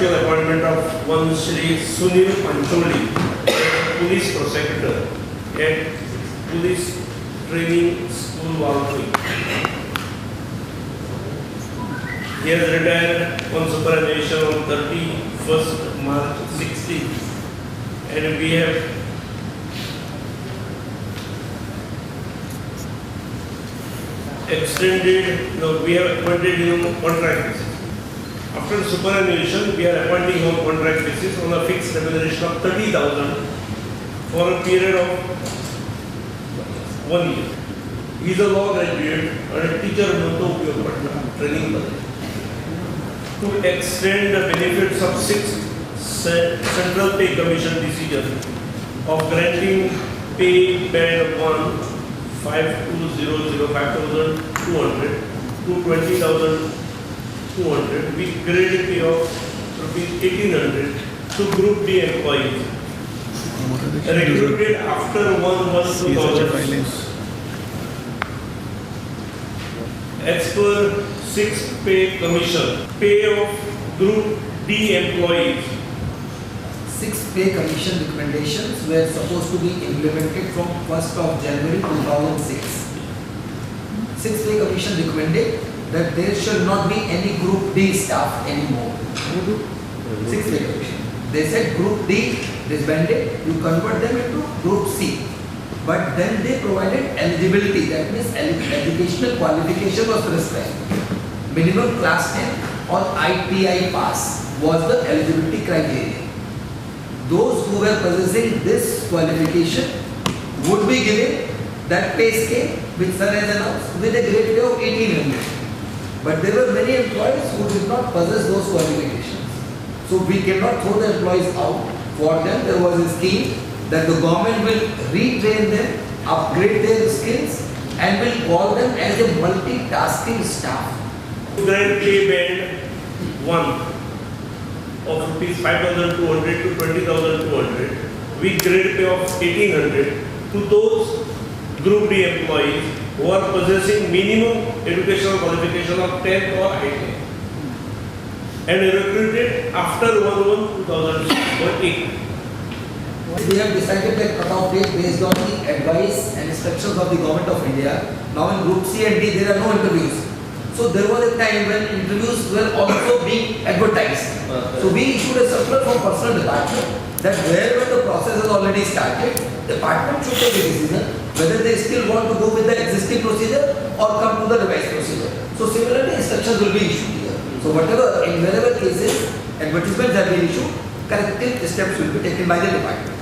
contractual appointment of one Shri Sunil Pancholi, police prosecutor at Police Training School, Valpur. He has retired on superannuation on 31st March 16, and we have we have appointed him on contract basis. After superannuation, we are appointing him on contract basis on a fixed remuneration of 30,000 for a period of 1 year. He is a law graduate and a teacher of training. To extend the benefits of 6th Central Pay Commission decision of granting pay band 1 5200 5,200 to 20,200 with grade pay of rupees 1,800 to Group D employees recruited after 1 month 2000. As per 6th Pay Commission, pay of Group D employees. 6th Pay Commission recommendations were supposed to be implemented from 1st of January 2006. 6th Pay Commission recommended that there should not be any Group D staff anymore. 6th Pay Commission. They said Group D disbanded, you convert them into Group C. But then they provided eligibility, that means educational qualification was prescribed. Minimum class 10 or ITI pass was the eligibility criteria. Those who were possessing this qualification would be given that pay scale which sir has announced with a grade pay of 1,800. But there were many employees who did not possess those qualifications. So we cannot throw the employees out. For them there was a scheme that the government will retrain them, upgrade their skills and will call them as a multitasking staff. Grade pay band 1 of rupees 5,200 to 20,200 with grade pay of 1,800 to those Group D employees who are possessing minimum educational qualification of 10th or ITI and recruited after 1/1/2008. We have decided that cut-off date based on the advice and instructions of the Government of India. Now in Group C and D there are no interviews. So there was a time when interviews were also being advertised. So we issued a circular from Personnel Department that wherever the process has already started, the department should take a decision whether they still want to go with the existing procedure or come to the revised procedure. So similarly instructions will be issued here. So in wherever cases advertisements have been issued, corrective steps will be taken by the department.